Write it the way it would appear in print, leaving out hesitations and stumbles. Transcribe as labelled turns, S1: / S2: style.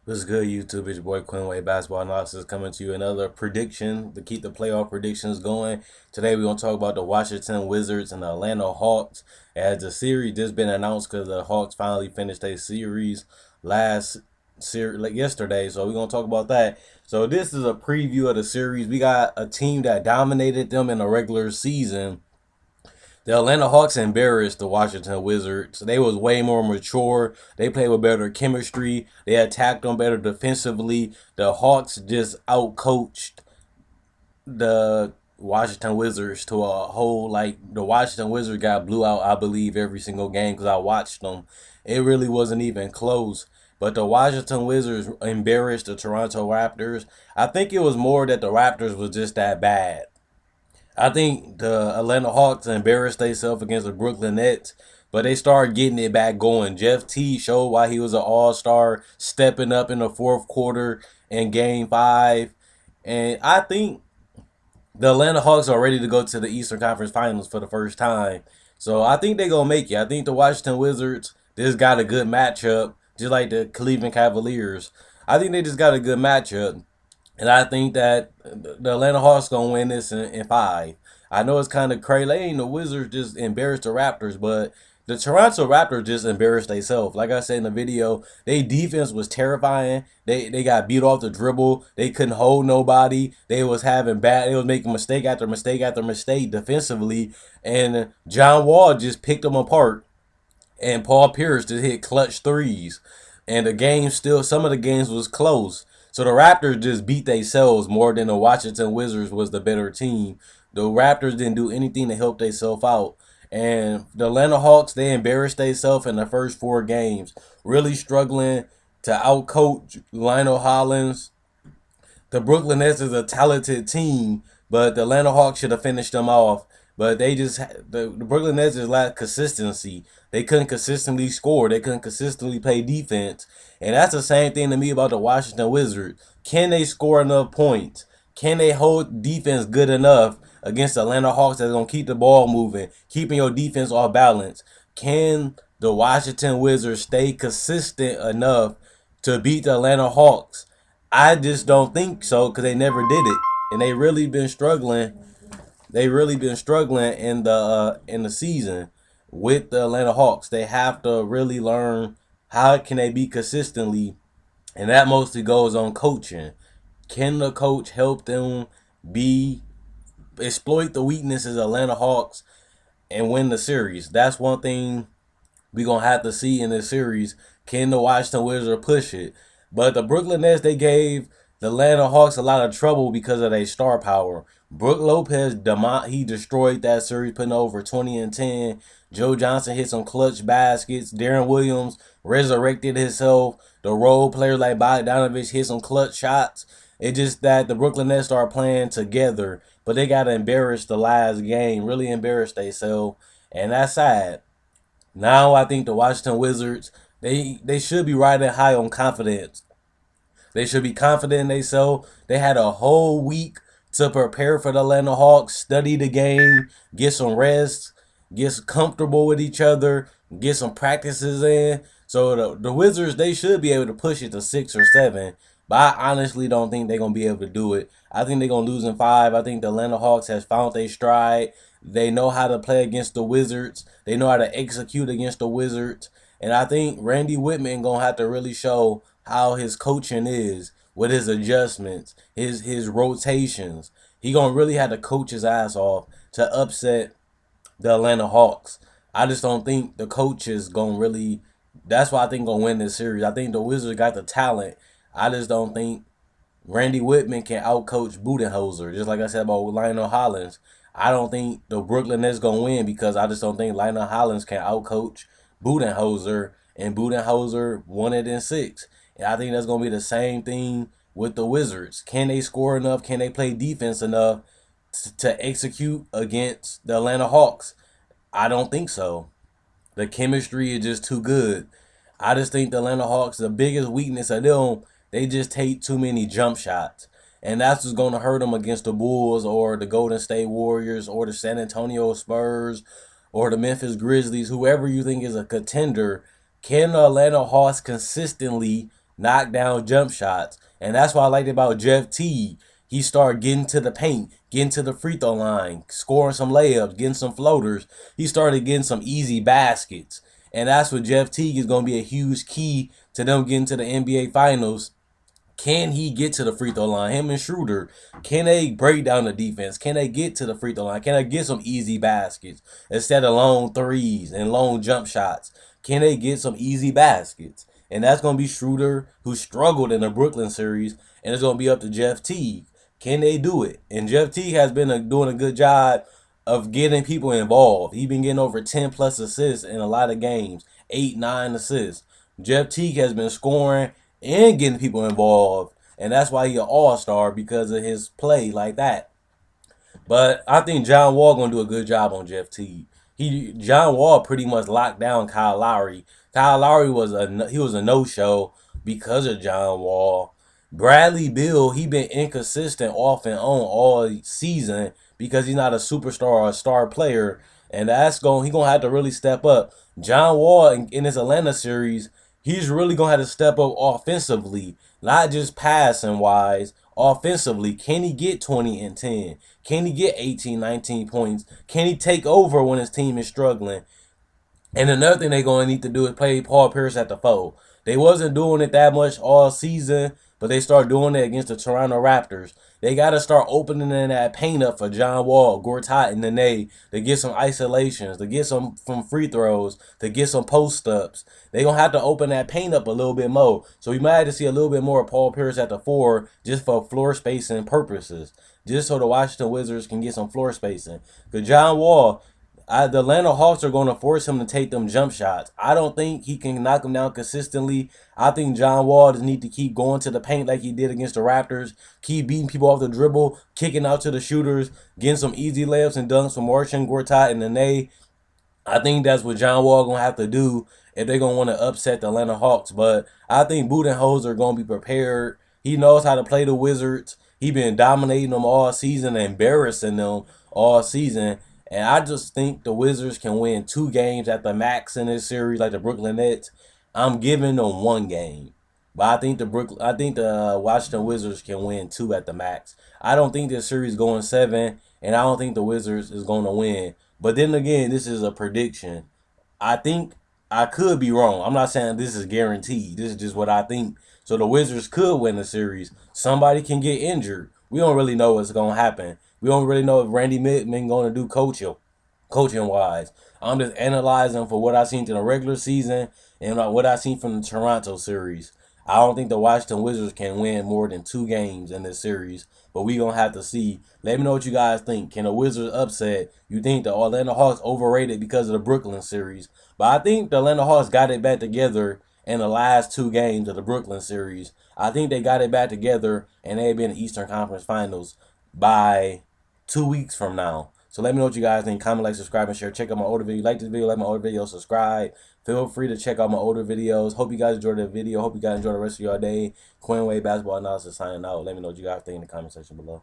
S1: What's good, YouTube? It's your boy Quinway Basketball Analysis coming to you another prediction to keep the playoff predictions going. Today we're gonna talk about the Washington Wizards and the Atlanta Hawks. As the series just been announced because the Hawks finally finished their series last series like yesterday, so we're gonna talk about that. So this is a preview of the series. We got a team that dominated them in the regular season. The Atlanta Hawks embarrassed the Washington Wizards. They was way more mature. They played with better chemistry. They attacked them better defensively. The Hawks just outcoached the Washington Wizards to a whole, like, the Washington Wizards got blew out, I believe, every single game because I watched them. It really wasn't even close. But the Washington Wizards embarrassed the Toronto Raptors. I think it was more that the Raptors was just that bad. I think the Atlanta Hawks embarrassed themselves against the Brooklyn Nets, but they started getting it back going. Jeff T showed why he was an all-star, stepping up in the fourth quarter in Game 5. And I think the Atlanta Hawks are ready to go to the Eastern Conference Finals for the first time. So I think they're going to make it. I think the Washington Wizards just got a good matchup, just like the Cleveland Cavaliers. I think they just got a good matchup. And I think that the Atlanta Hawks gonna win this in 5. I know it's kind of crazy. Like, ain't the Wizards just embarrassed the Raptors, but the Toronto Raptors just embarrassed themselves. Like I said in the video, their defense was terrifying. They got beat off the dribble. They couldn't hold nobody. They was having bad. They was making mistake after mistake after mistake defensively, and John Wall just picked them apart. And Paul Pierce just hit clutch threes. And the game still, some of the games was close. So the Raptors just beat themselves more than the Washington Wizards was the better team. The Raptors didn't do anything to help themselves out. And the Atlanta Hawks, they embarrassed themselves in the first 4 games, really struggling to outcoach Lionel Hollins. The Brooklyn Nets is a talented team, but the Atlanta Hawks should have finished them off. But they just the Brooklyn Nets just lacked consistency. They couldn't consistently score. They couldn't consistently play defense, and that's the same thing to me about the Washington Wizards. Can they score enough points? Can they hold defense good enough against the Atlanta Hawks that's gonna keep the ball moving, keeping your defense off balance? Can the Washington Wizards stay consistent enough to beat the Atlanta Hawks? I just don't think so because they never did it, and they really been struggling. They really been struggling in the season with the Atlanta Hawks. They have to really learn how can they be consistently, and that mostly goes on coaching. Can the coach help them be exploit the weaknesses of Atlanta Hawks and win the series? That's one thing we're gonna have to see in this series. Can the Washington Wizards push it? But the Brooklyn Nets, they gave the Atlanta Hawks a lot of trouble because of their star power. Brook Lopez, he destroyed that series, putting over 20 and 10. Joe Johnson hit some clutch baskets. Darren Williams resurrected himself. The role players like Bogdanovich hit some clutch shots. It's just that the Brooklyn Nets are playing together, but they got embarrassed the last game, really embarrassed themselves, and that's sad. Now I think the Washington Wizards, they should be riding high on confidence. They should be confident in themselves. They had a whole week to prepare for the Atlanta Hawks, study the game, get some rest, get comfortable with each other, get some practices in. So the Wizards, they should be able to push it to 6 or 7. But I honestly don't think they're gonna be able to do it. I think they're gonna lose in 5. I think the Atlanta Hawks has found their stride. They know how to play against the Wizards. They know how to execute against the Wizards. And I think Randy Whitman gonna have to really show how his coaching is with his adjustments, his rotations. He gonna really have to coach his ass off to upset the Atlanta Hawks. I just don't think the coach is gonna really. That's why I think gonna win this series. I think the Wizards got the talent. I just don't think Randy Whitman can outcoach Budenholzer. Just like I said about Lionel Hollins. I don't think the Brooklyn Nets gonna win because I just don't think Lionel Hollins can outcoach Budenholzer, and Budenholzer won it in 6. And I think that's gonna be the same thing with the Wizards. Can they score enough? Can they play defense enough to execute against the Atlanta Hawks? I don't think so. The chemistry is just too good. I just think the Atlanta Hawks, the biggest weakness of them, they just take too many jump shots. And that's what's going to hurt them against the Bulls or the Golden State Warriors or the San Antonio Spurs or the Memphis Grizzlies, whoever you think is a contender. Can the Atlanta Hawks consistently knock down jump shots. And that's what I liked about Jeff Teague. He started getting to the paint, getting to the free throw line, scoring some layups, getting some floaters. He started getting some easy baskets. And that's what Jeff Teague is going to be a huge key to them getting to the NBA Finals. Can he get to the free throw line? Him and Schroeder, can they break down the defense? Can they get to the free throw line? Can they get some easy baskets instead of long threes and long jump shots? Can they get some easy baskets? And that's going to be Schroeder, who struggled in the Brooklyn series, and it's going to be up to Jeff Teague. Can they do it? And Jeff Teague has been doing a good job of getting people involved. He's been getting over 10 plus assists in a lot of games, 8, 9 assists. Jeff Teague has been scoring and getting people involved, and that's why he's an all-star, because of his play like that. But I think John Wall gonna do a good job on Jeff Teague. John Wall pretty much locked down Kyle Lowry. Kyle Lowry was a no-show because of John Wall. Bradley Beal, he been inconsistent off and on all season because he's not a superstar or a star player, and he gonna have to really step up. John Wall in this Atlanta series, he's really gonna have to step up offensively, not just passing wise. Offensively, can he get 20 and 10? Can he get 18, 19 points? Can he take over when his team is struggling? And another thing they're going to need to do is play Paul Pierce at the 4. They wasn't doing it that much all season, but they start doing it against the Toronto Raptors. They got to start opening that paint up for John Wall, Gortat, and Nene to get some isolations, to get some from free throws, to get some post-ups. They're going to have to open that paint up a little bit more. So we might have to see a little bit more of Paul Pierce at the 4 just for floor spacing purposes, just so the Washington Wizards can get some floor spacing. Because John Wall, the Atlanta Hawks are going to force him to take them jump shots. I don't think he can knock them down consistently. I think John Wall just need to keep going to the paint like he did against the Raptors, keep beating people off the dribble, kicking out to the shooters, getting some easy layups and dunks from Marcin Gortat and Nene. I think that's what John Wall going to have to do if they're going to want to upset the Atlanta Hawks. But I think Budenholzer are going to be prepared. He knows how to play the Wizards. He been dominating them all season, embarrassing them all season. And I just think the Wizards can win 2 games at the max in this series, like the Brooklyn Nets. I'm giving them 1 game, but I think the Washington Wizards can win 2 at the max. I don't think this series is going 7, and I don't think the Wizards is going to win. But then again, this is a prediction. I think I could be wrong. I'm not saying this is guaranteed. This is just what I think. So the Wizards could win the series. Somebody can get injured. We don't really know what's going to happen. We don't really know if Randy Mittman going to do coaching wise. I'm just analyzing for what I seen in the regular season and what I seen from the Toronto series. I don't think the Washington Wizards can win more than 2 games in this series, but we gonna have to see. Let me know what you guys think. Can the Wizards upset? You think the Atlanta Hawks overrated because of the Brooklyn series? But I think the Atlanta Hawks got it back together in the last 2 games of the Brooklyn series. I think they got it back together, and they've been in the Eastern Conference Finals by 2 weeks from now. So let me know what you guys think. Comment, like, subscribe, and share. Check out my older video. Like this video, like my older video, subscribe. Feel free to check out my older videos. Hope you guys enjoyed the video. Hope you guys enjoy the rest of your day. Quinn Wade Basketball Analysis signing out. Let me know what you guys think in the comment section below.